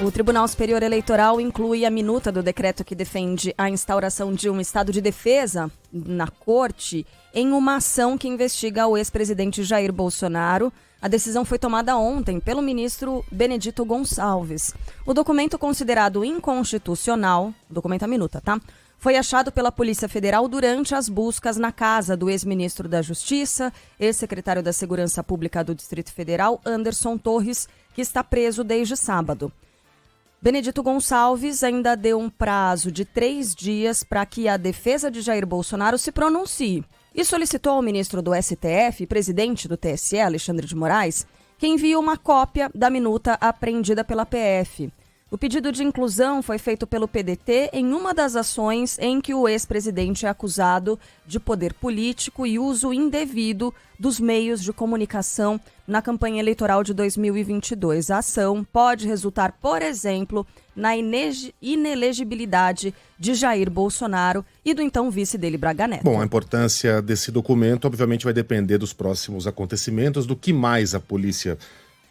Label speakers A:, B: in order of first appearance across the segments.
A: O Tribunal Superior Eleitoral inclui a minuta do decreto que defende a instauração de um estado de defesa na corte em uma ação que investiga o ex-presidente Jair Bolsonaro. A decisão foi tomada ontem pelo ministro Benedito Gonçalves. O documento considerado inconstitucional, documento a minuta, tá? Foi achado pela Polícia Federal durante as buscas na casa do ex-ministro da Justiça, ex-secretário da Segurança Pública do Distrito Federal, Anderson Torres, que está preso desde sábado. Benedito Gonçalves ainda deu um prazo de 3 dias para que a defesa de Jair Bolsonaro se pronuncie e solicitou ao ministro do STF, presidente do TSE, Alexandre de Moraes, que envie uma cópia da minuta apreendida pela PF. O pedido de inclusão foi feito pelo PDT em uma das ações em que o ex-presidente é acusado de poder político e uso indevido dos meios de comunicação na campanha eleitoral de 2022. A ação pode resultar, por exemplo, na inelegibilidade de Jair Bolsonaro e do então vice dele, Braga Neto.
B: Bom, a importância desse documento obviamente vai depender dos próximos acontecimentos, do que mais a Polícia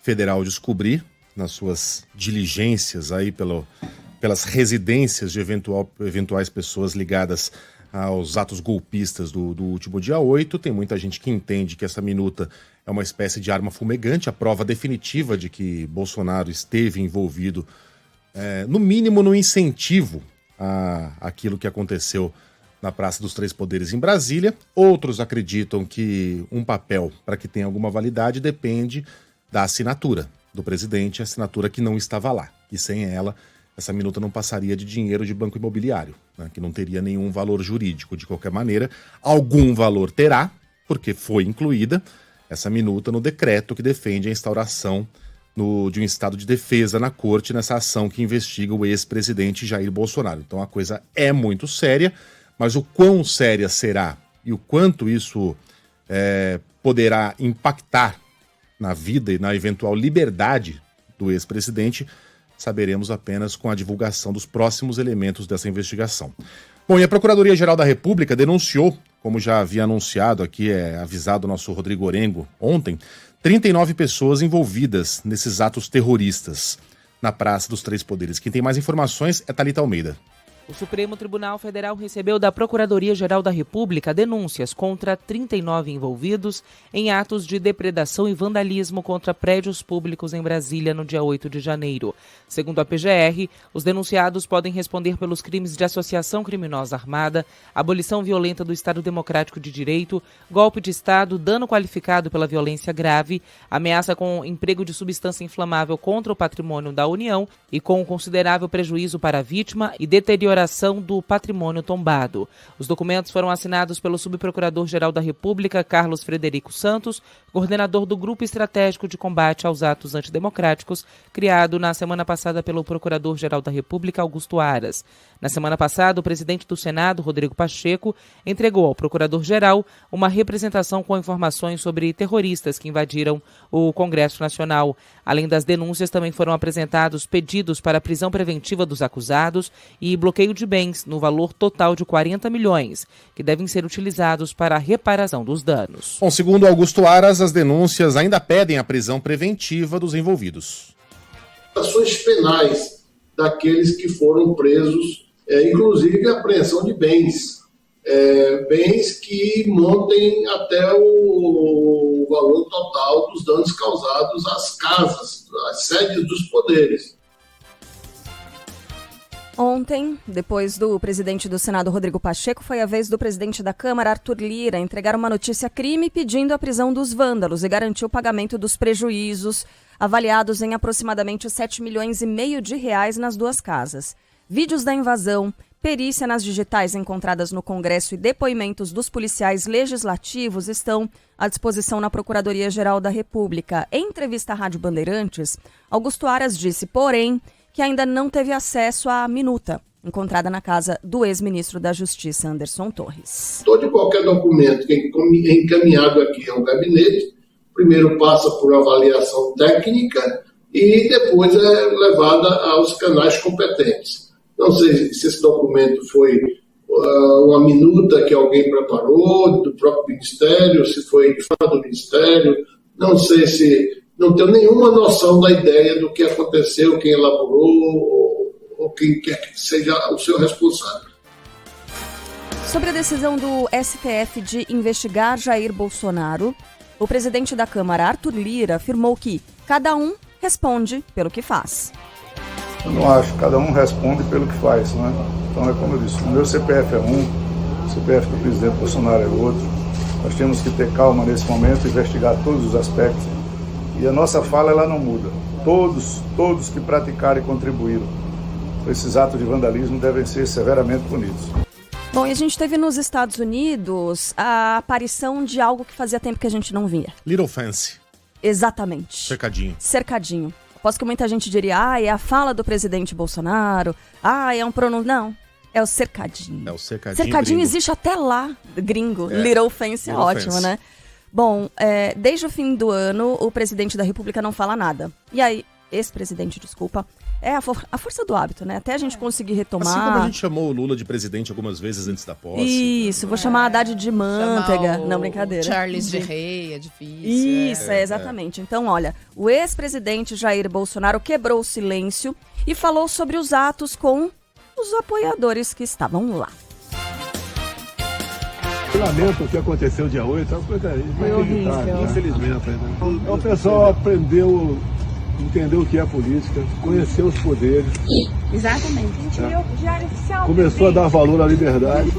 B: Federal descobrir nas suas diligências aí pelas residências de eventuais pessoas ligadas aos atos golpistas do último dia 8. Tem muita gente que entende que essa minuta é uma espécie de arma fumegante, a prova definitiva de que Bolsonaro esteve envolvido, no mínimo no incentivo àquilo que aconteceu na Praça dos Três Poderes em Brasília. Outros acreditam que um papel, para que tenha alguma validade, depende da assinatura do presidente, a assinatura que não estava lá. E sem ela, essa minuta não passaria de dinheiro de banco imobiliário, né, que não teria nenhum valor jurídico. De qualquer maneira, algum valor terá, porque foi incluída essa minuta no decreto que defende a instauração de um estado de defesa na corte nessa ação que investiga o ex-presidente Jair Bolsonaro. Então a coisa é muito séria, mas o quão séria será e o quanto isso poderá impactar na vida e na eventual liberdade do ex-presidente, saberemos apenas com a divulgação dos próximos elementos dessa investigação. Bom, e a Procuradoria-Geral da República denunciou, como já havia anunciado aqui, avisado o nosso Rodrigo Orengo ontem, 39 pessoas envolvidas nesses atos terroristas na Praça dos Três Poderes. Quem tem mais informações é Thalita Almeida.
C: O Supremo Tribunal Federal recebeu da Procuradoria-Geral da República denúncias contra 39 envolvidos em atos de depredação e vandalismo contra prédios públicos em Brasília no dia 8 de janeiro. Segundo a PGR, os denunciados podem responder pelos crimes de associação criminosa armada, abolição violenta do Estado Democrático de Direito, golpe de Estado, dano qualificado pela violência grave, ameaça com emprego de substância inflamável contra o patrimônio da União e com considerável prejuízo para a vítima e deterioração do patrimônio tombado. Os documentos foram assinados pelo Subprocurador-Geral da República, Carlos Frederico Santos, coordenador do Grupo Estratégico de Combate aos Atos Antidemocráticos, criado na semana passada pelo Procurador-Geral da República, Augusto Aras. Na semana passada, o presidente do Senado, Rodrigo Pacheco, entregou ao Procurador-Geral uma representação com informações sobre terroristas que invadiram o Congresso Nacional. Além das denúncias, também foram apresentados pedidos para a prisão preventiva dos acusados e bloqueio de bens no valor total de 40 milhões, que devem ser utilizados para a reparação dos danos.
B: Bom, segundo Augusto Aras, as denúncias ainda pedem a prisão preventiva dos envolvidos.
D: Ações penais daqueles que foram presos, inclusive a apreensão de bens, bens que montem até o valor total dos danos causados às casas, às sedes dos poderes.
A: Ontem, depois do presidente do Senado, Rodrigo Pacheco, foi a vez do presidente da Câmara, Arthur Lira, entregar uma notícia-crime pedindo a prisão dos vândalos e garantir o pagamento dos prejuízos avaliados em aproximadamente 7,5 milhões de reais nas duas casas. Vídeos da invasão, perícia nas digitais encontradas no Congresso e depoimentos dos policiais legislativos estão à disposição na Procuradoria-Geral da República. Em entrevista à Rádio Bandeirantes, Augusto Aras disse, porém, que ainda não teve acesso à minuta encontrada na casa do ex-ministro da Justiça, Anderson Torres.
D: Todo e qualquer documento que é encaminhado aqui ao gabinete, primeiro passa por avaliação técnica e depois é levada aos canais competentes. Não sei se esse documento foi uma minuta que alguém preparou do próprio Ministério, se foi de fora do Ministério, não sei se não tenho nenhuma noção da ideia do que aconteceu, quem elaborou ou quem quer que seja o seu responsável.
A: Sobre a decisão do STF de investigar Jair Bolsonaro, o presidente da Câmara, Arthur Lira, afirmou que cada um responde pelo que faz.
E: Eu não acho, cada um responde pelo que faz, né? Então é como eu disse, o meu CPF é um, o CPF do presidente Bolsonaro é outro. Nós temos que ter calma nesse momento, investigar todos os aspectos. E a nossa fala, ela não muda. Todos que praticaram e contribuíram para esses atos de vandalismo devem ser severamente punidos.
A: Bom, e a gente teve nos Estados Unidos a aparição de algo que fazia tempo que a gente não via.
B: Little Fancy.
A: Exatamente.
B: Cercadinho.
A: Aposto que muita gente diria, é a fala do presidente Bolsonaro, é um pronome. Não, é o cercadinho.
B: É o cercadinho
A: Cercadinho
B: gringo.
A: existe até lá, gringo. Little Fancy é ótimo, né? Bom, desde o fim do ano, o presidente da República não fala nada. E aí, ex-presidente, desculpa, é a força do hábito, né? Até a gente conseguir retomar.
B: Assim como a gente chamou o Lula de presidente algumas vezes antes da posse.
A: Isso, vou chamar a Haddad de manteiga. Não, brincadeira.
F: Charles de rei, é difícil.
A: Isso, exatamente. Então, olha, o ex-presidente Jair Bolsonaro quebrou o silêncio e falou sobre os atos com os apoiadores que estavam lá.
G: Eu lamento o que aconteceu dia 8, é uma coisa inacreditável, infelizmente. Né? O pessoal aprendeu, entendeu o que é política, conheceu os poderes.
H: Exatamente. A gente viu o Diário Oficial.
G: Começou a dar valor à liberdade.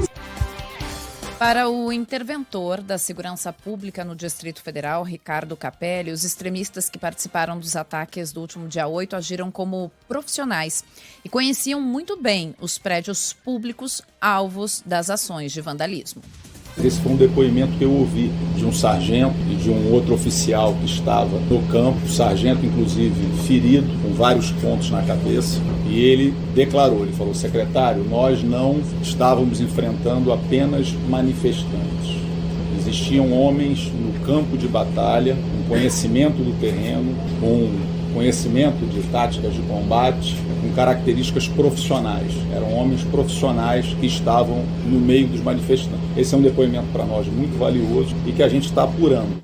F: Para o interventor da Segurança Pública no Distrito Federal, Ricardo Capelli, os extremistas que participaram dos ataques do último dia 8 agiram como profissionais e conheciam muito bem os prédios públicos alvos das ações de vandalismo.
I: Esse foi um depoimento que eu ouvi de um sargento e de um outro oficial que estava no campo, o sargento inclusive ferido, com vários pontos na cabeça, e ele declarou, ele falou, secretário, nós não estávamos enfrentando apenas manifestantes. Existiam homens no campo de batalha, com conhecimento do terreno, com conhecimento de táticas de combate, com características profissionais. Eram homens profissionais que estavam no meio dos manifestantes. Esse é um depoimento para nós muito valioso e que a gente está apurando.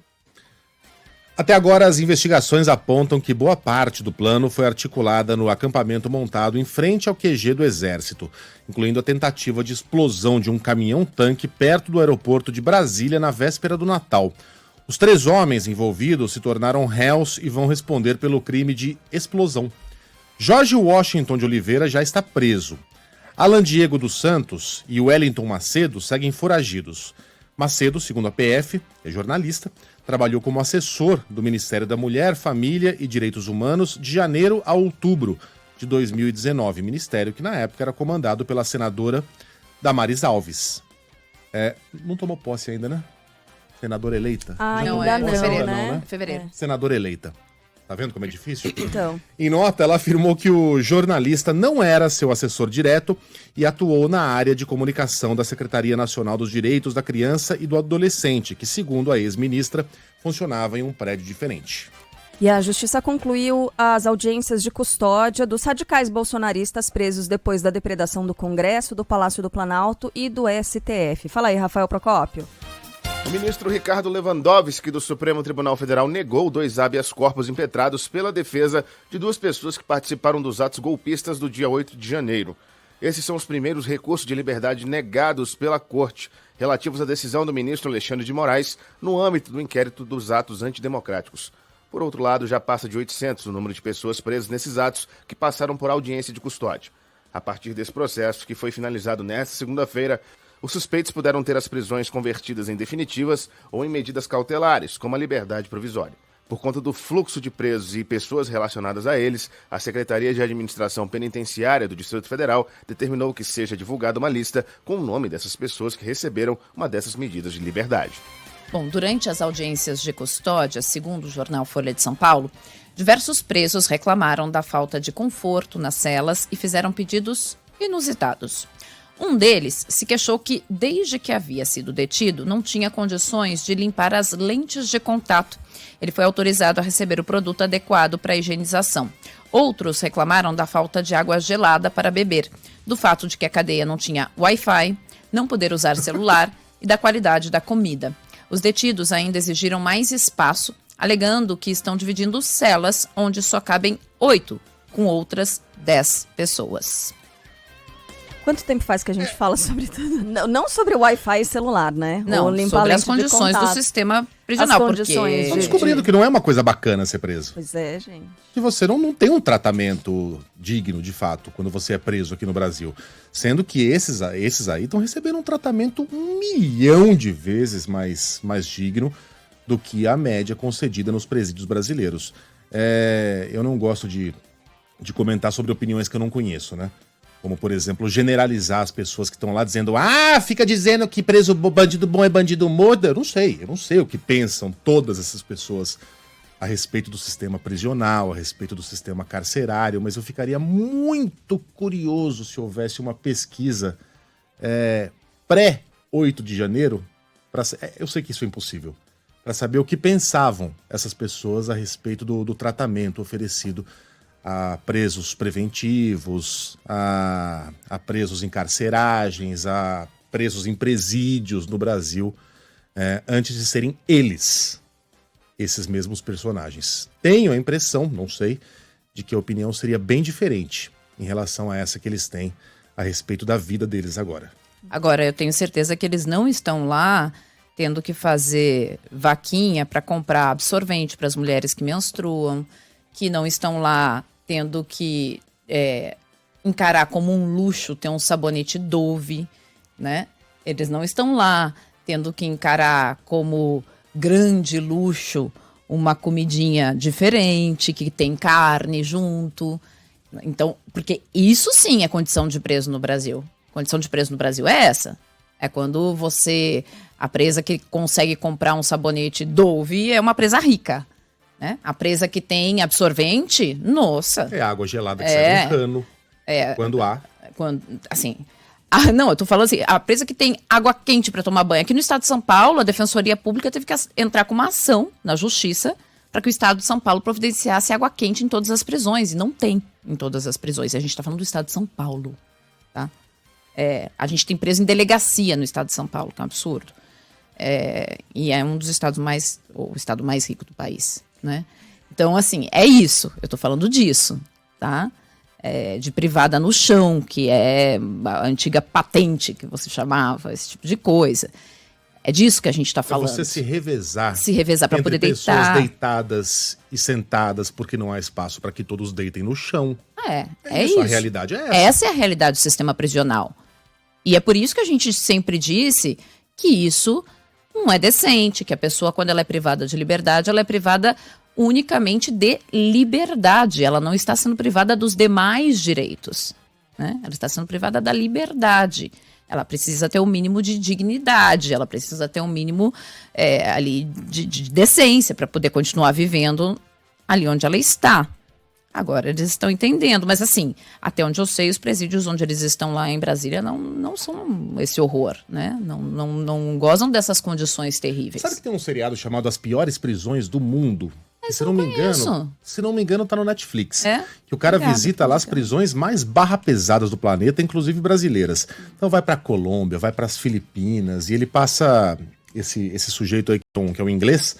B: Até agora, as investigações apontam que boa parte do plano foi articulada no acampamento montado em frente ao QG do Exército, incluindo a tentativa de explosão de um caminhão-tanque perto do aeroporto de Brasília na véspera do Natal. Os 3 homens envolvidos se tornaram réus e vão responder pelo crime de explosão. Jorge Washington de Oliveira já está preso. Alan Diego dos Santos e Wellington Macedo seguem foragidos. Macedo, segundo a PF, é jornalista, trabalhou como assessor do Ministério da Mulher, Família e Direitos Humanos de janeiro a outubro de 2019, ministério que na época era comandado pela senadora Damares Alves. Não tomou posse ainda, né? Senadora eleita?
F: Ainda não,
A: fevereiro,
F: né? Fevereiro.
B: Senadora eleita. Tá vendo como é difícil?
A: Então.
B: Em nota, ela afirmou que o jornalista não era seu assessor direto e atuou na área de comunicação da Secretaria Nacional dos Direitos da Criança e do Adolescente, que, segundo a ex-ministra, funcionava em um prédio diferente.
A: E a Justiça concluiu as audiências de custódia dos radicais bolsonaristas presos depois da depredação do Congresso, do Palácio do Planalto e do STF. Fala aí, Rafael Procópio.
J: O ministro Ricardo Lewandowski, do Supremo Tribunal Federal, negou 2 habeas corpus impetrados pela defesa de 2 pessoas que participaram dos atos golpistas do dia 8 de janeiro. Esses são os primeiros recursos de liberdade negados pela Corte, relativos à decisão do ministro Alexandre de Moraes no âmbito do inquérito dos atos antidemocráticos. Por outro lado, já passa de 800 o número de pessoas presas nesses atos que passaram por audiência de custódia. A partir desse processo, que foi finalizado nesta segunda-feira, os suspeitos puderam ter as prisões convertidas em definitivas ou em medidas cautelares, como a liberdade provisória. Por conta do fluxo de presos e pessoas relacionadas a eles, a Secretaria de Administração Penitenciária do Distrito Federal determinou que seja divulgada uma lista com o nome dessas pessoas que receberam uma dessas medidas de liberdade.
F: Bom, durante as audiências de custódia, segundo o jornal Folha de São Paulo, diversos presos reclamaram da falta de conforto nas celas e fizeram pedidos inusitados. Um deles se queixou que, desde que havia sido detido, não tinha condições de limpar as lentes de contato. Ele foi autorizado a receber o produto adequado para a higienização. Outros reclamaram da falta de água gelada para beber, do fato de que a cadeia não tinha Wi-Fi, não poder usar celular e da qualidade da comida. Os detidos ainda exigiram mais espaço, alegando que estão dividindo celas onde só cabem 8, com outras 10 pessoas.
A: Quanto tempo faz que a gente fala sobre tudo? Não sobre o Wi-Fi e celular, né?
F: Não, sobre as condições do sistema prisional.
B: Estão descobrindo que não é uma coisa bacana ser preso.
A: Pois é, gente.
B: Que você não tem um tratamento digno, de fato, quando você é preso aqui no Brasil. Sendo que esses aí estão recebendo um tratamento 1 milhão de vezes mais digno do que a média concedida nos presídios brasileiros. Eu não gosto de comentar sobre opiniões que eu não conheço, né? Como, por exemplo, generalizar as pessoas que estão lá dizendo fica dizendo que preso bandido bom é bandido morto. Eu não sei o que pensam todas essas pessoas a respeito do sistema prisional, a respeito do sistema carcerário, mas eu ficaria muito curioso se houvesse uma pesquisa pré-8 de janeiro, eu sei que isso é impossível, para saber o que pensavam essas pessoas a respeito do tratamento oferecido a presos preventivos, a presos em carceragens, a presos em presídios no Brasil, antes de serem esses mesmos personagens. Tenho a impressão, não sei, de que a opinião seria bem diferente em relação a essa que eles têm a respeito da vida deles agora.
F: Agora, eu tenho certeza que eles não estão lá tendo que fazer vaquinha para comprar absorvente para as mulheres que menstruam, que não estão lá tendo que encarar como um luxo ter um sabonete Dove, né? Eles não estão lá tendo que encarar como grande luxo uma comidinha diferente, que tem carne junto. Então, porque isso sim é condição de preso no Brasil. Condição de preso no Brasil é essa. É quando a presa que consegue comprar um sabonete Dove é uma presa rica. Né? A presa que tem absorvente, nossa.
B: É água gelada que sai do cano. Quando há.
F: Não, eu tô falando assim, a presa que tem água quente para tomar banho. Aqui no estado de São Paulo, a Defensoria Pública teve que entrar com uma ação na Justiça para que o estado de São Paulo providenciasse água quente em todas as prisões. E não tem em todas as prisões. A gente tá falando do estado de São Paulo, tá? A gente tem preso em delegacia no estado de São Paulo, que é um absurdo. E é um dos estados o estado mais rico do país. Né? Então, assim, é isso. Eu tô falando disso, tá? De privada no chão, que é a antiga patente que você chamava, esse tipo de coisa. É disso que a gente tá falando.
B: Você se revezar
F: para poder deitar.
B: Pessoas deitadas e sentadas porque não há espaço para que todos deitem no chão.
F: É isso.
B: A realidade é essa.
F: Essa é a realidade do sistema prisional. E é por isso que a gente sempre disse que isso não é decente, que a pessoa, quando ela é privada de liberdade, ela é privada unicamente de liberdade. Ela não está sendo privada dos demais direitos, né? Ela está sendo privada da liberdade. Ela precisa ter um mínimo de dignidade, ela precisa ter um mínimo ali de decência para poder continuar vivendo ali onde ela está. Agora eles estão entendendo, mas assim, até onde eu sei, os presídios onde eles estão lá em Brasília não são esse horror, né? Não gozam dessas condições terríveis.
B: Sabe que tem um seriado chamado As Piores Prisões do Mundo? Se não me engano, tá no Netflix. Que o cara visita lá as prisões mais barra-pesadas do planeta, inclusive brasileiras. Então vai pra Colômbia, vai pras Filipinas, e ele passa, esse sujeito aí que é o inglês,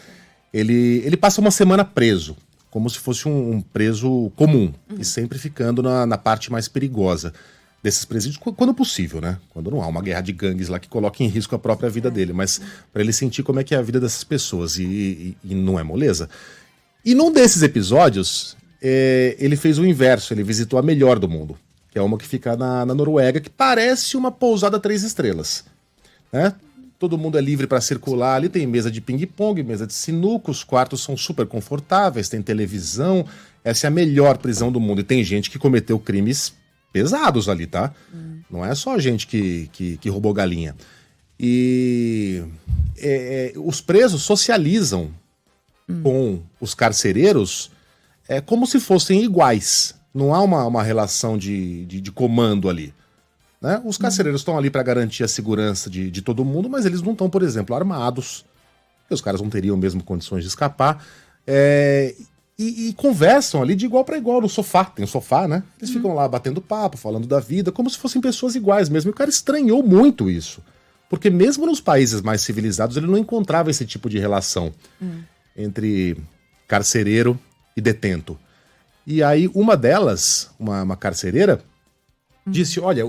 B: ele passa uma semana preso, como se fosse um preso comum, e sempre ficando na parte mais perigosa desses presídios, quando possível, né? Quando não há uma guerra de gangues lá que coloque em risco a própria vida dele, mas para ele sentir como é que é a vida dessas pessoas, e não é moleza. E num desses episódios, ele fez o inverso, ele visitou a melhor do mundo, que é uma que fica na Noruega, que parece uma pousada 3 estrelas, né? Todo mundo é livre para circular ali, tem mesa de ping-pong, mesa de sinuca, os quartos são super confortáveis, tem televisão, essa é a melhor prisão do mundo. E tem gente que cometeu crimes pesados ali, tá? Não é só gente que roubou galinha. E os presos socializam com os carcereiros como se fossem iguais. Não há uma relação de comando ali. Né? Os carcereiros estão ali para garantir a segurança de todo mundo, mas eles não estão, por exemplo, armados. Os caras não teriam mesmo condições de escapar. E conversam ali de igual para igual no sofá. Tem um sofá, né? Eles ficam lá batendo papo, falando da vida, como se fossem pessoas iguais mesmo. E o cara estranhou muito isso. Porque mesmo nos países mais civilizados ele não encontrava esse tipo de relação. entre carcereiro e detento. E aí uma delas, uma carcereira, disse, olha,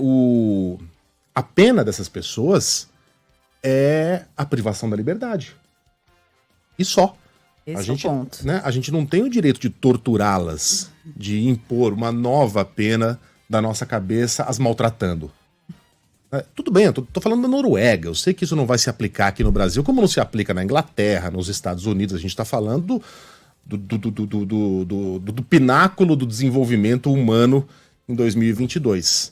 B: a pena dessas pessoas é a privação da liberdade. E só.
F: Esse é o ponto.
B: Né, a gente não tem o direito de torturá-las, de impor uma nova pena da nossa cabeça as maltratando. Tudo bem, eu tô falando da Noruega, eu sei que isso não vai se aplicar aqui no Brasil, como não se aplica na Inglaterra, nos Estados Unidos, a gente tá falando do pináculo do desenvolvimento humano em 2022.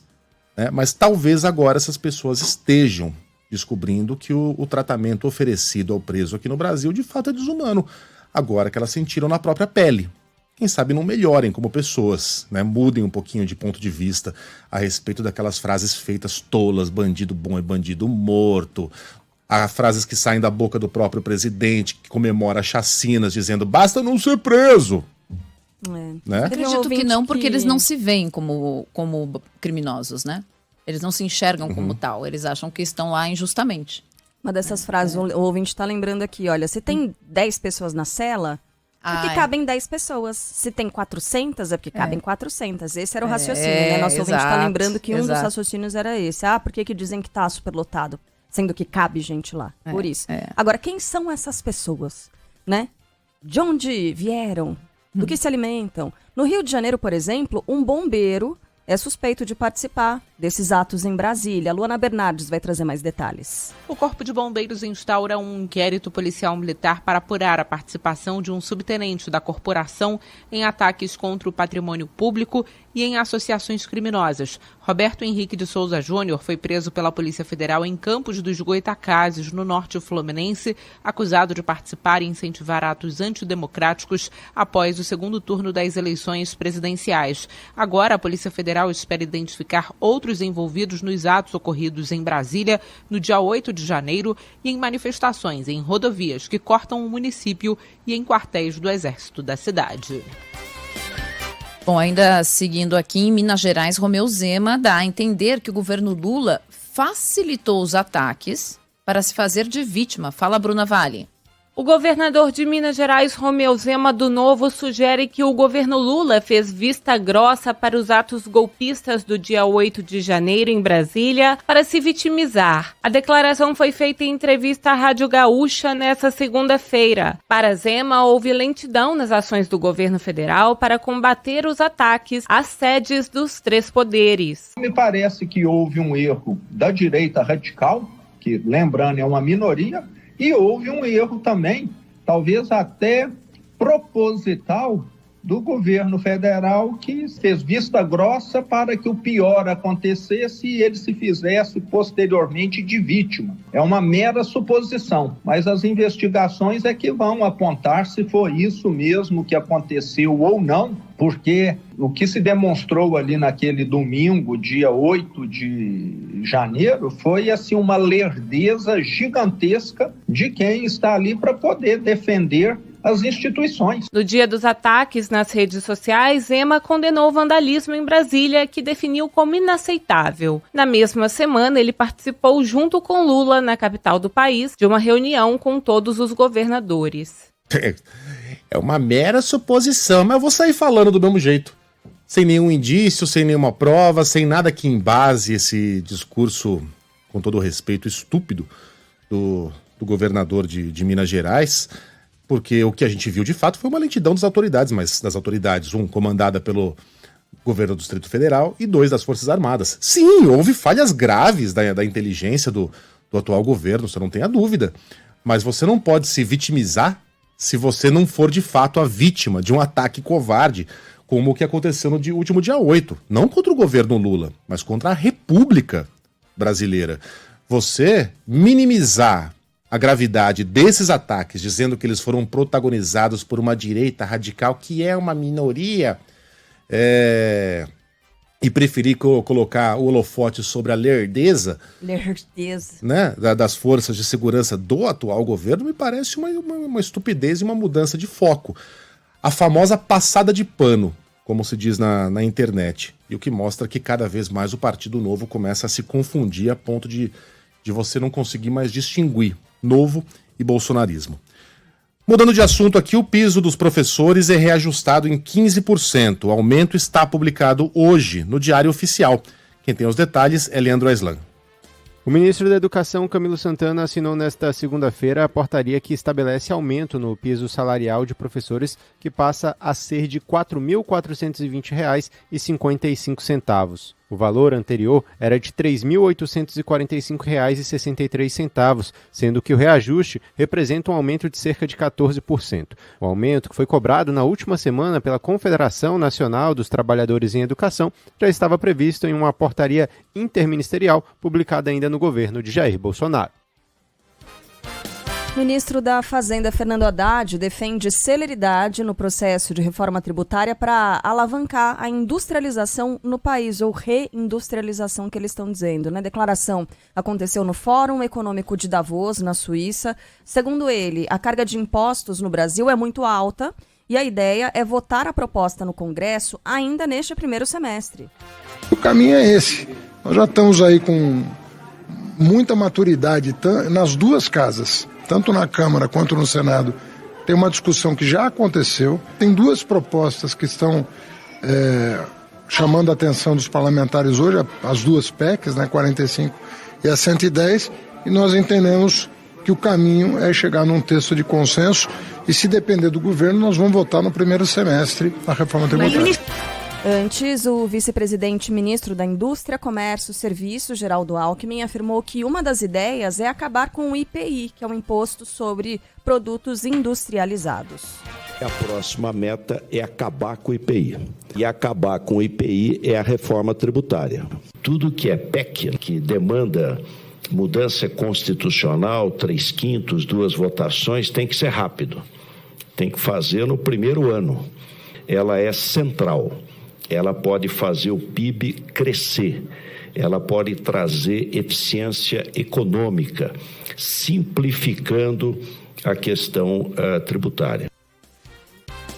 B: Né? Mas talvez agora essas pessoas estejam descobrindo que o tratamento oferecido ao preso aqui no Brasil de fato é desumano, agora que elas sentiram na própria pele. Quem sabe não melhorem como pessoas, né? Mudem um pouquinho de ponto de vista a respeito daquelas frases feitas tolas, bandido bom é bandido morto, as frases que saem da boca do próprio presidente, que comemora chacinas, dizendo basta não ser preso. Né?
F: Acredito que não, porque eles não se veem como criminosos, né? Eles não se enxergam como tal, eles acham que estão lá injustamente.
A: Uma dessas frases, o ouvinte está lembrando aqui, olha, se tem 10 pessoas na cela, é porque cabem 10 pessoas. Se tem 400, é porque cabem 400. Esse era o raciocínio, né? Nosso ouvinte está lembrando que um dos raciocínios era esse. Por que dizem que está superlotado? Sendo que cabe gente lá. Por isso. Agora, quem são essas pessoas? Né? De onde vieram? Do que se alimentam? No Rio de Janeiro, por exemplo, um bombeiro é suspeito de participar desses atos em Brasília. Luana Bernardes vai trazer mais detalhes.
C: O Corpo de Bombeiros instaura um inquérito policial militar para apurar a participação de um subtenente da corporação em ataques contra o patrimônio público e em associações criminosas. Roberto Henrique de Souza Júnior foi preso pela Polícia Federal em Campos dos Goitacazes, no norte fluminense, acusado de participar e incentivar atos antidemocráticos após o segundo turno das eleições presidenciais. Agora, a Polícia Federal espera identificar outros envolvidos nos atos ocorridos em Brasília no dia 8 de janeiro e em manifestações em rodovias que cortam o município e em quartéis do Exército da cidade.
F: Bom, ainda seguindo aqui em Minas Gerais, Romeu Zema dá a entender que o governo Lula facilitou os ataques para se fazer de vítima. Fala, Bruna Vale.
K: O governador de Minas Gerais, Romeu Zema do Novo, sugere que o governo Lula fez vista grossa para os atos golpistas do dia 8 de janeiro em Brasília para se vitimizar. A declaração foi feita em entrevista à Rádio Gaúcha nesta segunda-feira. Para Zema, houve lentidão nas ações do governo federal para combater os ataques às sedes dos três poderes.
L: Me parece que houve um erro da direita radical, que, lembrando, é uma minoria, e houve um erro também, talvez até proposital, do governo federal, que fez vista grossa para que o pior acontecesse e ele se fizesse posteriormente de vítima. É uma mera suposição, mas as investigações é que vão apontar se foi isso mesmo que aconteceu ou não, porque o que se demonstrou ali naquele domingo, dia 8 de janeiro, foi assim uma lerdeza gigantesca de quem está ali para poder defender as instituições.
K: No dia dos ataques nas redes sociais, Zema condenou o vandalismo em Brasília, que definiu como inaceitável. Na mesma semana, ele participou junto com Lula, na capital do país, de uma reunião com todos os governadores.
B: É uma mera suposição, mas eu vou sair falando do mesmo jeito. Sem nenhum indício, sem nenhuma prova, sem nada que embase esse discurso, com todo o respeito, estúpido do governador de Minas Gerais. Porque o que a gente viu de fato foi uma lentidão das autoridades, mas das autoridades, comandada pelo governo do Distrito Federal e 2 das Forças Armadas. Sim, houve falhas graves da inteligência do atual governo, você não tenha dúvida. Mas você não pode se vitimizar se você não for de fato a vítima de um ataque covarde, como o que aconteceu no último dia 8. Não contra o governo Lula, mas contra a República Brasileira. Você minimizar a gravidade desses ataques, dizendo que eles foram protagonizados por uma direita radical, que é uma minoria, e preferir colocar o holofote sobre a lerdeza né, das forças de segurança do atual governo, me parece uma estupidez e uma mudança de foco. A famosa passada de pano, como se diz na internet, e o que mostra que cada vez mais o Partido Novo começa a se confundir a ponto de você não conseguir mais distinguir Novo e bolsonarismo. Mudando de assunto aqui, o piso dos professores é reajustado em 15%. O aumento está publicado hoje no Diário Oficial. Quem tem os detalhes é Leandro Aislan.
M: O ministro da Educação, Camilo Santana, assinou nesta segunda-feira a portaria que estabelece aumento no piso salarial de professores, que passa a ser de R$ 4.420,55. O valor anterior era de R$ 3.845,63, sendo que o reajuste representa um aumento de cerca de 14%. O aumento, que foi cobrado na última semana pela Confederação Nacional dos Trabalhadores em Educação, já estava previsto em uma portaria interministerial publicada ainda no governo de Jair Bolsonaro.
A: O ministro da Fazenda, Fernando Haddad, defende celeridade no processo de reforma tributária para alavancar a industrialização no país, ou reindustrialização que eles estão dizendo, né? A declaração aconteceu no Fórum Econômico de Davos, na Suíça. Segundo ele, a carga de impostos no Brasil é muito alta e a ideia é votar a proposta no Congresso ainda neste primeiro semestre.
N: O caminho é esse. Nós já estamos aí com muita maturidade nas duas casas, tanto na Câmara quanto no Senado. Tem uma discussão que já aconteceu, tem duas propostas que estão chamando a atenção dos parlamentares hoje, as duas PECs, né, 45 e a 110, e nós entendemos que o caminho é chegar num texto de consenso e, se depender do governo, nós vamos votar no primeiro semestre a reforma tributária.
A: Antes, o vice-presidente ministro da Indústria, Comércio e Serviços, Geraldo Alckmin, afirmou que uma das ideias é acabar com o IPI, que é o Imposto sobre Produtos Industrializados.
O: A próxima meta é acabar com o IPI. E acabar com o IPI é a reforma tributária. Tudo que é PEC, que demanda mudança constitucional, 3/5, 2 votações, tem que ser rápido. Tem que fazer no primeiro ano. Ela é central. Ela pode fazer o PIB crescer, ela pode trazer eficiência econômica, simplificando a questão tributária.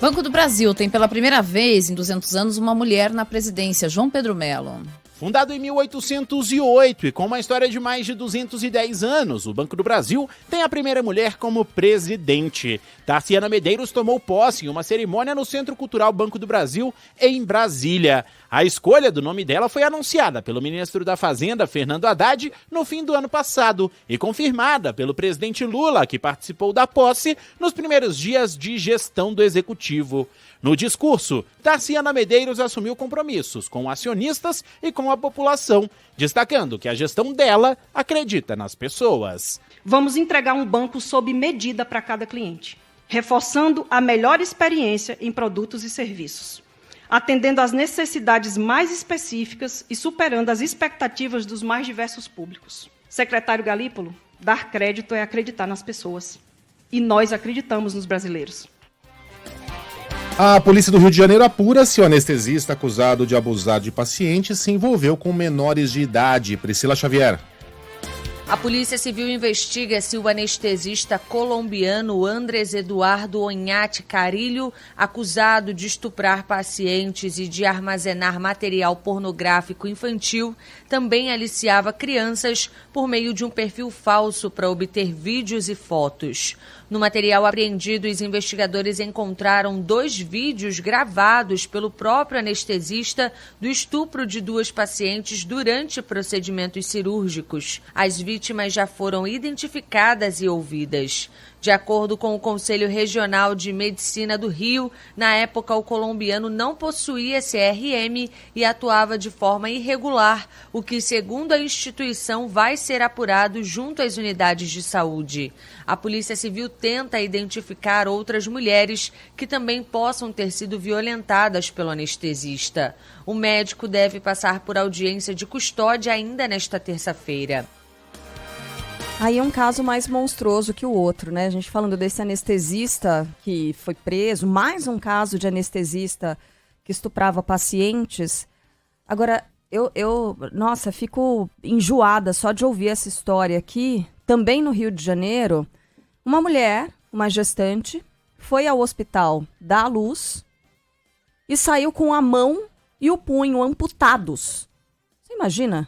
F: Banco do Brasil tem pela primeira vez em 200 anos uma mulher na presidência, João Pedro Mello.
P: Fundado em 1808 e com uma história de mais de 210 anos, o Banco do Brasil tem a primeira mulher como presidente. Tarciana Medeiros tomou posse em uma cerimônia no Centro Cultural Banco do Brasil, em Brasília. A escolha do nome dela foi anunciada pelo ministro da Fazenda, Fernando Haddad, no fim do ano passado e confirmada pelo presidente Lula, que participou da posse nos primeiros dias de gestão do executivo. No discurso, Tarciana Medeiros assumiu compromissos com acionistas e com a população, destacando que a gestão dela acredita nas pessoas.
Q: Vamos entregar um banco sob medida para cada cliente, reforçando a melhor experiência em produtos e serviços, atendendo às necessidades mais específicas e superando as expectativas dos mais diversos públicos. Secretário Galípolo, dar crédito é acreditar nas pessoas. E nós acreditamos nos brasileiros.
B: A polícia do Rio de Janeiro apura se o anestesista acusado de abusar de pacientes se envolveu com menores de idade. Priscila Xavier.
R: A Polícia Civil investiga se o anestesista colombiano Andrés Eduardo Oñate Carilho, acusado de estuprar pacientes e de armazenar material pornográfico infantil, também aliciava crianças por meio de um perfil falso para obter vídeos e fotos. No material apreendido, os investigadores encontraram 2 vídeos gravados pelo próprio anestesista do estupro de 2 pacientes durante procedimentos cirúrgicos. As vítimas já foram identificadas e ouvidas. De acordo com o Conselho Regional de Medicina do Rio, na época o colombiano não possuía CRM e atuava de forma irregular, o que, segundo a instituição, vai ser apurado junto às unidades de saúde. A Polícia Civil tenta identificar outras mulheres que também possam ter sido violentadas pelo anestesista. O médico deve passar por audiência de custódia ainda nesta terça-feira.
A: Aí é um caso mais monstruoso que o outro, né? A gente falando desse anestesista que foi preso, mais um caso de anestesista que estuprava pacientes. Agora, nossa, fico enjoada só de ouvir essa história aqui. Também no Rio de Janeiro, uma mulher, uma gestante, foi ao hospital dar à luz e saiu com a mão e o punho amputados. Você imagina?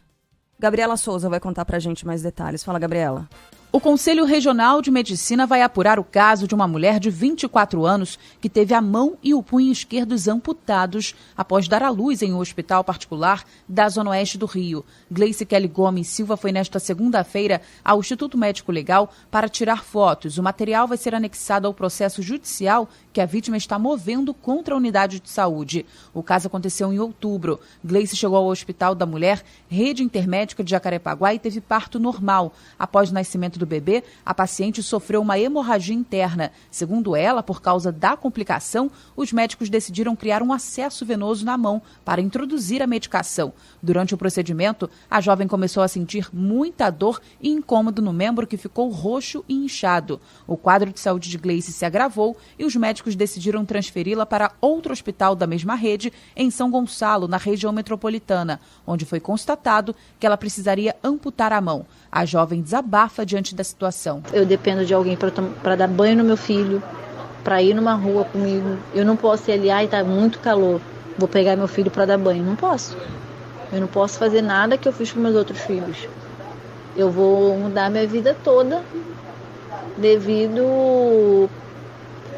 A: Gabriela Souza vai contar pra gente mais detalhes. Fala, Gabriela.
S: O Conselho Regional de Medicina vai apurar o caso de uma mulher de 24 anos que teve a mão e o punho esquerdos amputados após dar à luz em um hospital particular da Zona Oeste do Rio. Gleice Kelly Gomes Silva foi nesta segunda-feira ao Instituto Médico Legal para tirar fotos. O material vai ser anexado ao processo judicial que a vítima está movendo contra a unidade de saúde. O caso aconteceu em outubro. Gleice chegou ao Hospital da Mulher, Rede Intermédica de Jacarepaguá, e teve parto normal. Após o nascimento do bebê, a paciente sofreu uma hemorragia interna. Segundo ela, por causa da complicação, os médicos decidiram criar um acesso venoso na mão para introduzir a medicação. Durante o procedimento, a jovem começou a sentir muita dor e incômodo no membro que ficou roxo e inchado. O quadro de saúde de Gleice se agravou e os médicos decidiram transferi-la para outro hospital da mesma rede, em São Gonçalo, na região metropolitana, onde foi constatado que ela precisaria amputar a mão. A jovem desabafa diante da situação.
T: Eu dependo de alguém para dar banho no meu filho, para ir numa rua comigo. Eu não posso ir ali, tá muito calor, vou pegar meu filho para dar banho. Não posso. Eu não posso fazer nada que eu fiz com meus outros filhos. Eu vou mudar minha vida toda devido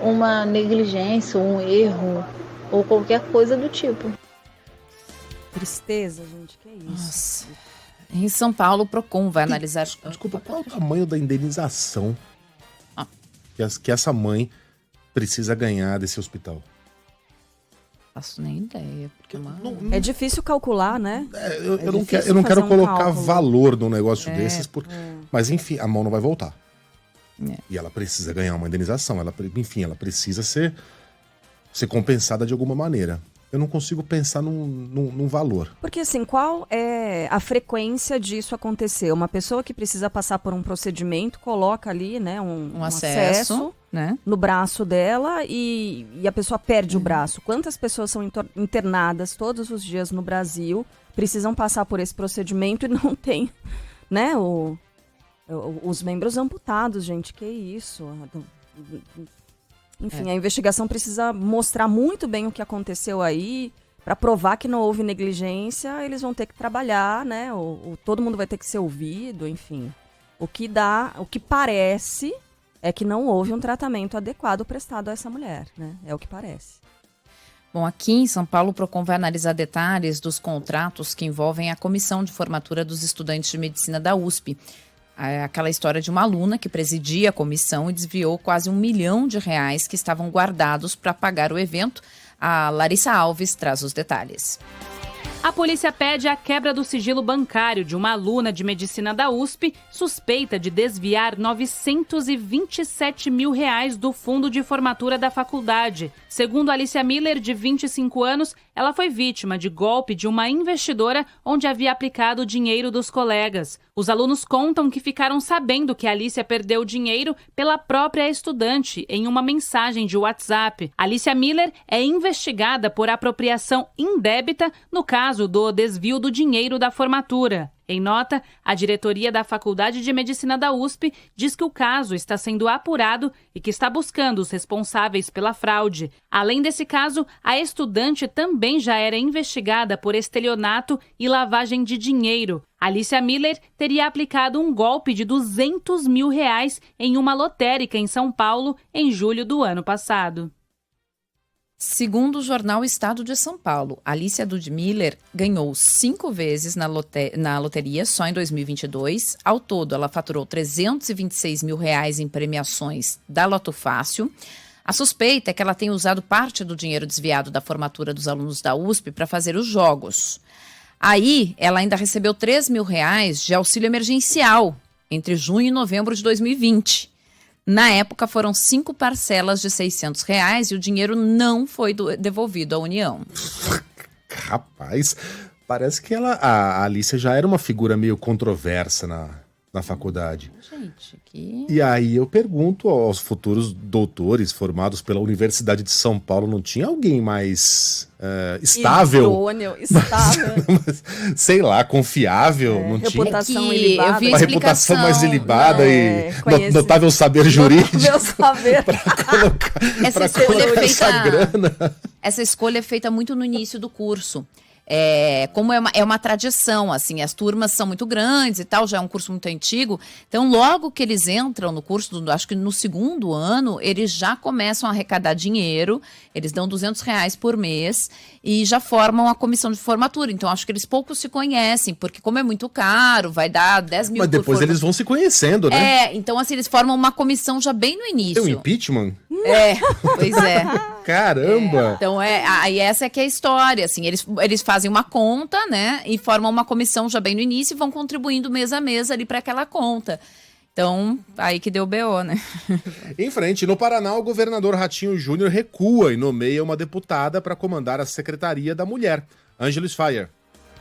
T: uma negligência, um erro ou qualquer coisa do tipo.
A: Tristeza, gente, que é isso?
F: Nossa. Em São Paulo, o Procon vai analisar...
B: Desculpa, qual é o tamanho da indenização que essa mãe precisa ganhar desse hospital?
F: Não faço nem ideia. Porque
A: é difícil calcular, né?
B: Eu não quero colocar valor num negócio desses, mas enfim, a mão não vai voltar. E ela precisa ganhar uma indenização. Ela precisa ser compensada de alguma maneira. Eu não consigo pensar num valor.
A: Porque assim, qual é a frequência disso acontecer? Uma pessoa que precisa passar por um procedimento coloca ali, né, um acesso, né, no braço dela e a pessoa perde o braço. Quantas pessoas são internadas todos os dias no Brasil, precisam passar por esse procedimento e não tem, né, os membros amputados, gente, que isso? Enfim, a investigação precisa mostrar muito bem o que aconteceu aí, para provar que não houve negligência. Eles vão ter que trabalhar, né? Todo mundo vai ter que ser ouvido, enfim. O que parece é que não houve um tratamento adequado prestado a essa mulher, né? É o que parece.
F: Bom, aqui em São Paulo, o Procon vai analisar detalhes dos contratos que envolvem a comissão de formatura dos estudantes de medicina da USP. Aquela história de uma aluna que presidia a comissão e desviou quase R$1 milhão que estavam guardados para pagar o evento. A Larissa Alves traz os detalhes.
U: A polícia pede a quebra do sigilo bancário de uma aluna de medicina da USP, suspeita de desviar R$927 mil do fundo de formatura da faculdade. Segundo Alicia Miller, de 25 anos, ela foi vítima de golpe de uma investidora onde havia aplicado o dinheiro dos colegas. Os alunos contam que ficaram sabendo que a Alicia perdeu dinheiro pela própria estudante em uma mensagem de WhatsApp. Alicia Miller é investigada por apropriação indébita no caso do desvio do dinheiro da formatura. Em nota, a diretoria da Faculdade de Medicina da USP diz que o caso está sendo apurado e que está buscando os responsáveis pela fraude. Além desse caso, a estudante também já era investigada por estelionato e lavagem de dinheiro. Alicia Miller teria aplicado um golpe de R$200 mil em uma lotérica em São Paulo em julho do ano passado.
F: Segundo o jornal Estado de São Paulo, Alicia Miller ganhou 5 vezes na loteria só em 2022. Ao todo, ela faturou R$326 mil em premiações da Loto Fácil. A suspeita é que ela tenha usado parte do dinheiro desviado da formatura dos alunos da USP para fazer os jogos. Aí, ela ainda recebeu R$3 mil de auxílio emergencial entre junho e novembro de 2020. Na época, foram 5 parcelas de R$600 e o dinheiro não foi devolvido à União.
B: Rapaz, parece que a Alicia já era uma figura meio controversa na faculdade.
F: Gente, que...
B: E aí eu pergunto aos futuros doutores formados pela Universidade de São Paulo, não tinha alguém mais estável?
A: Idôneo, estável.
B: Sei lá, confiável? Não
A: reputação
B: tinha?
A: ilibada.
B: Uma reputação mais ilibada e notável saber jurídico.
A: Notável saber.
F: Essa escolha é feita muito no início do curso. Como é uma tradição, assim, as turmas são muito grandes e tal, já é um curso muito antigo, então logo que eles entram no curso, acho que no segundo ano, eles já começam a arrecadar dinheiro, eles dão R$200 por mês e já formam a comissão de formatura, então acho que eles pouco se conhecem, porque como é muito caro, vai dar 10 mil
B: Mas depois eles vão se conhecendo, né?
F: Então assim, eles formam uma comissão já bem no início.
B: Tem um impeachment?
F: Pois é.
B: Caramba!
F: Então, aí essa é que é a história, assim, eles fazem uma conta, né, e formam uma comissão já bem no início e vão contribuindo mês a mês ali para aquela conta. Então, aí que deu o BO, né?
B: Em frente, no Paraná, o governador Ratinho Júnior recua e nomeia uma deputada para comandar a Secretaria da Mulher, Ângeles Fayer.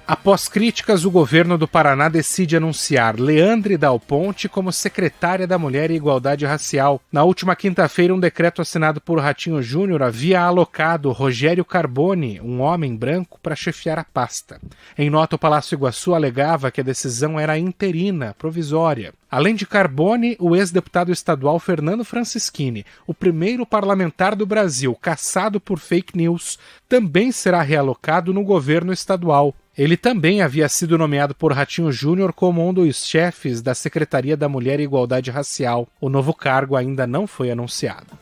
D: Após críticas, o governo do Paraná decide anunciar Leandre Dal Ponte como secretária da Mulher e Igualdade Racial. Na última quinta-feira, um decreto assinado por Ratinho Júnior havia alocado Rogério Carboni, um homem branco, para chefiar a pasta. Em nota, o Palácio Iguaçu alegava que a decisão era interina, provisória. Além de Carboni, o ex-deputado estadual Fernando Francischini, o primeiro parlamentar do Brasil caçado por fake news, também será realocado no governo estadual. Ele também havia sido nomeado por Ratinho Júnior como um dos chefes da Secretaria da Mulher e Igualdade Racial. O novo cargo ainda não foi anunciado.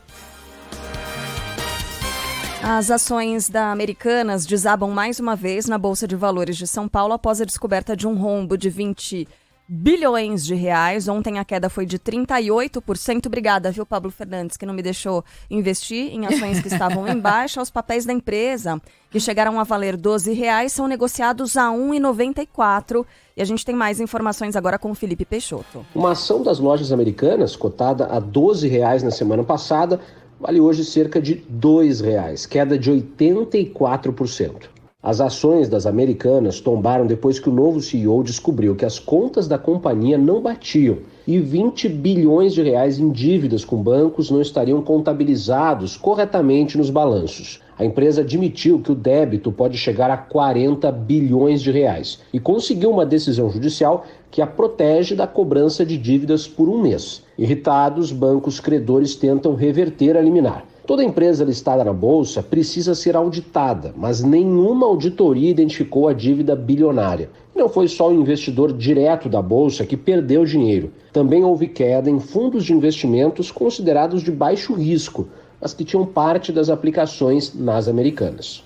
A: As ações da Americanas desabam mais uma vez na Bolsa de Valores de São Paulo após a descoberta de um rombo de 20 bilhões de reais. Ontem a queda foi de 38%. Obrigada, viu, Pablo Fernandes, que não me deixou investir em ações que estavam em baixa. Os papéis da empresa, que chegaram a valer R$12, são negociados a R$ 1,94. E a gente tem mais informações agora com o Felipe Peixoto.
V: Uma ação das lojas Americanas, cotada a R$12 na semana passada, vale hoje cerca de R$2, queda de 84%. As ações das Americanas tombaram depois que o novo CEO descobriu que as contas da companhia não batiam e 20 bilhões de reais em dívidas com bancos não estariam contabilizados corretamente nos balanços. A empresa admitiu que o débito pode chegar a 40 bilhões de reais e conseguiu uma decisão judicial que a protege da cobrança de dívidas por um mês. Irritados, bancos credores tentam reverter a liminar. Toda empresa listada na Bolsa precisa ser auditada, mas nenhuma auditoria identificou a dívida bilionária. Não foi só o investidor direto da Bolsa que perdeu dinheiro. Também houve queda em fundos de investimentos considerados de baixo risco, mas que tinham parte das aplicações nas Americanas.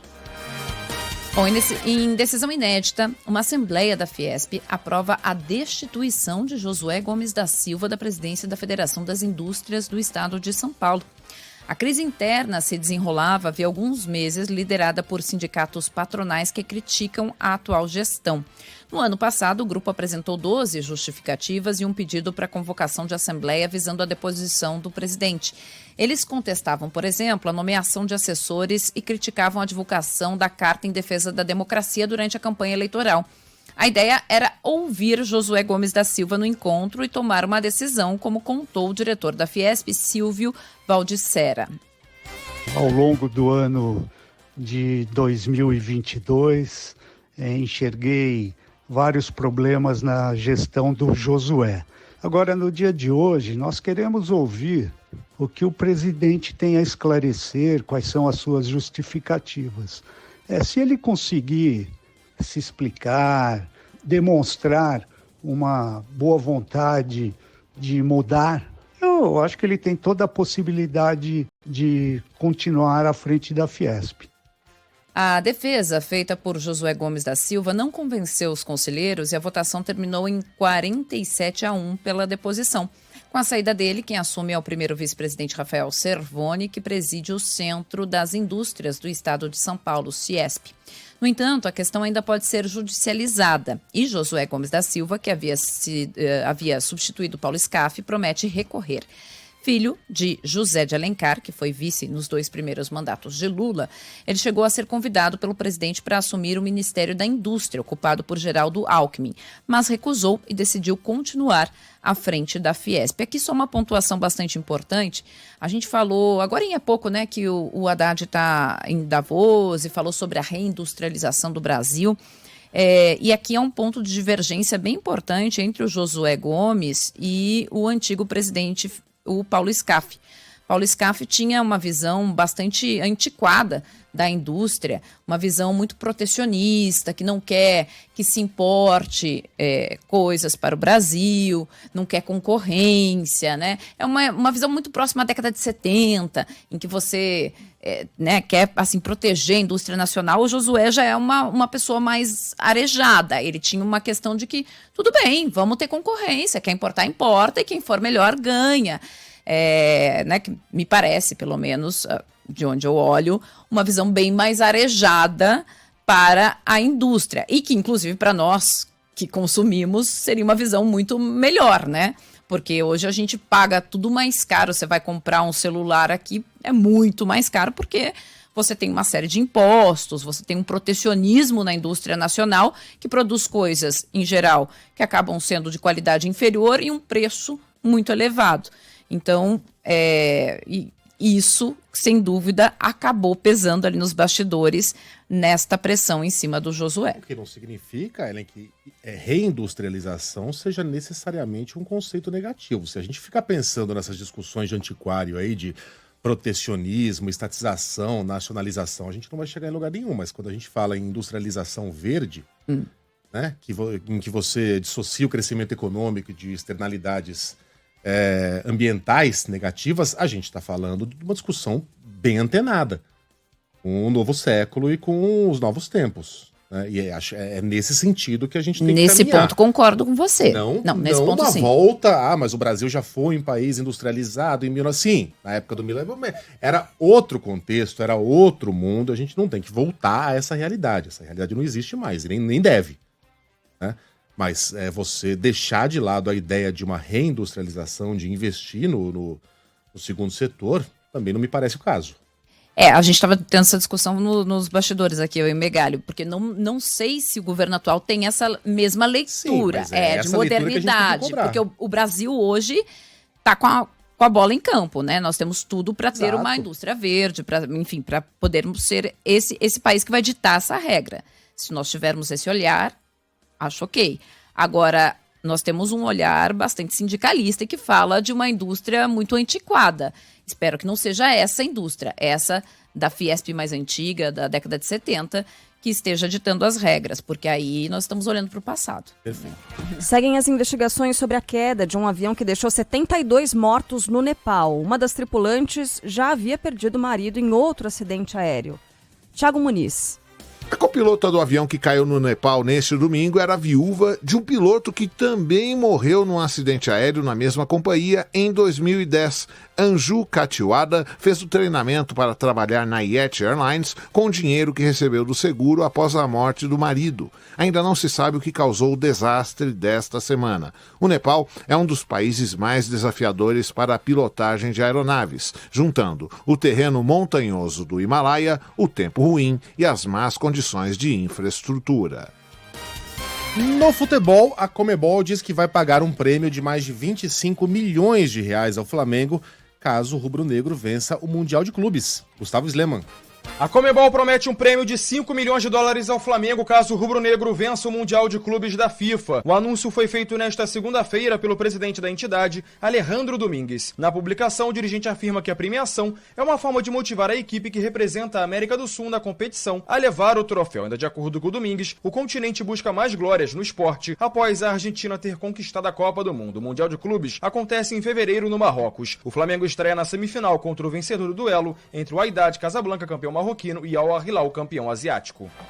F: Bom, em decisão inédita, uma assembleia da Fiesp aprova a destituição de Josué Gomes da Silva da presidência da Federação das Indústrias do Estado de São Paulo. A crise interna se desenrolava havia alguns meses, liderada por sindicatos patronais que criticam a atual gestão. No ano passado, o grupo apresentou 12 justificativas e um pedido para convocação de assembleia visando a deposição do presidente. Eles contestavam, por exemplo, a nomeação de assessores e criticavam a divulgação da Carta em Defesa da Democracia durante a campanha eleitoral. A ideia era ouvir Josué Gomes da Silva no encontro e tomar uma decisão, como contou o diretor da Fiesp, Silvio Valdissera.
W: Ao longo do ano de 2022, enxerguei vários problemas na gestão do Josué. Agora, no dia de hoje, nós queremos ouvir o que o presidente tem a esclarecer, quais são as suas justificativas. Se ele conseguir se explicar, demonstrar uma boa vontade de mudar, eu acho que ele tem toda a possibilidade de continuar à frente da Fiesp.
F: A defesa feita por Josué Gomes da Silva não convenceu os conselheiros e a votação terminou em 47-1 pela deposição. Com a saída dele, quem assume é o primeiro vice-presidente Rafael Servoni, que preside o Centro das Indústrias do Estado de São Paulo, CIESP. No entanto, a questão ainda pode ser judicializada e Josué Gomes da Silva, que havia substituído Paulo Scaff, promete recorrer. Filho de José de Alencar, que foi vice nos 2 primeiros mandatos de Lula, ele chegou a ser convidado pelo presidente para assumir o Ministério da Indústria, ocupado por Geraldo Alckmin, mas recusou e decidiu continuar à frente da Fiesp. Aqui só uma pontuação bastante importante. A gente falou, agora em pouco, né, que o Haddad está em Davos e falou sobre a reindustrialização do Brasil. E aqui é um ponto de divergência bem importante entre o Josué Gomes e o antigo presidente, o Paulo Scaff. Paulo Scaff tinha uma visão bastante antiquada da indústria, uma visão muito protecionista, que não quer que se importe coisas para o Brasil, não quer concorrência, né? É uma visão muito próxima à década de 70, em que você quer assim, proteger a indústria nacional. O Josué já é uma pessoa mais arejada. Ele tinha uma questão de que, tudo bem, vamos ter concorrência, quer importar, importa, e quem for melhor ganha. Que me parece, pelo menos, de onde eu olho, uma visão bem mais arejada para a indústria. E que, inclusive, para nós que consumimos, seria uma visão muito melhor, né? Porque hoje a gente paga tudo mais caro. Você vai comprar um celular aqui, é muito mais caro, porque você tem uma série de impostos, você tem um protecionismo na indústria nacional que produz coisas, em geral, que acabam sendo de qualidade inferior e um preço muito elevado. Então, isso, sem dúvida, acabou pesando ali nos bastidores nesta pressão em cima do Josué.
B: O que não significa, Ellen, que reindustrialização seja necessariamente um conceito negativo. Se a gente ficar pensando nessas discussões de antiquário aí, de protecionismo, estatização, nacionalização, a gente não vai chegar em lugar nenhum. Mas quando a gente fala em industrialização verde, né, em que você dissocia o crescimento econômico de externalidades ambientais negativas, a gente está falando de uma discussão bem antenada com o novo século e com os novos tempos. Né? E é nesse sentido que a gente tem que caminhar.
F: Nesse ponto concordo com você. Nesse ponto
B: uma
F: sim.
B: volta, mas o Brasil já foi um país industrializado em 1900. Sim, na época do milênio era outro contexto, era outro mundo, a gente não tem que voltar a essa realidade. Essa realidade não existe mais, e nem deve. Né? Mas você deixar de lado a ideia de uma reindustrialização, de investir no segundo setor, também não me parece o caso.
F: A gente estava tendo essa discussão nos bastidores aqui, eu e o Megalho, porque não sei se o governo atual tem essa mesma leitura.
B: Sim, mas
F: de modernidade. Porque o Brasil hoje está com a bola em campo, né? Nós temos tudo para ter uma indústria verde, para podermos ser esse país que vai ditar essa regra. Se nós tivermos esse olhar, acho ok. Agora, nós temos um olhar bastante sindicalista que fala de uma indústria muito antiquada. Espero que não seja essa indústria, essa da Fiesp mais antiga, da década de 70, que esteja ditando as regras, porque aí nós estamos olhando para o passado.
B: Perfeito.
A: Seguem as investigações sobre a queda de um avião que deixou 72 mortos no Nepal. Uma das tripulantes já havia perdido o marido em outro acidente aéreo. Thiago Muniz.
E: A copilota do avião que caiu no Nepal neste domingo era viúva de um piloto que também morreu num acidente aéreo na mesma companhia em 2010. Anju Katiwada fez o treinamento para trabalhar na Yeti Airlines com o dinheiro que recebeu do seguro após a morte do marido. Ainda não se sabe o que causou o desastre desta semana. O Nepal é um dos países mais desafiadores para a pilotagem de aeronaves, juntando o terreno montanhoso do Himalaia, o tempo ruim e as más condições de infraestrutura.
B: No futebol, a Conmebol diz que vai pagar um prêmio de mais de 25 milhões de reais ao Flamengo caso o rubro-negro vença o Mundial de Clubes. Gustavo Sleman.
G: A Conmebol promete um prêmio de 5 milhões de dólares ao Flamengo caso o rubro-negro vença o Mundial de Clubes da FIFA. O anúncio foi feito nesta segunda-feira pelo presidente da entidade, Alejandro Domingues. Na publicação, o dirigente afirma que a premiação é uma forma de motivar a equipe que representa a América do Sul na competição a levar o troféu. Ainda de acordo com o Domingues, o continente busca mais glórias no esporte após a Argentina ter conquistado a Copa do Mundo. O Mundial de Clubes acontece em fevereiro no Marrocos. O Flamengo estreia na semifinal contra o vencedor do duelo entre o Wydad Casablanca, campeão marroquino, e Al Hilal, campeão asiático.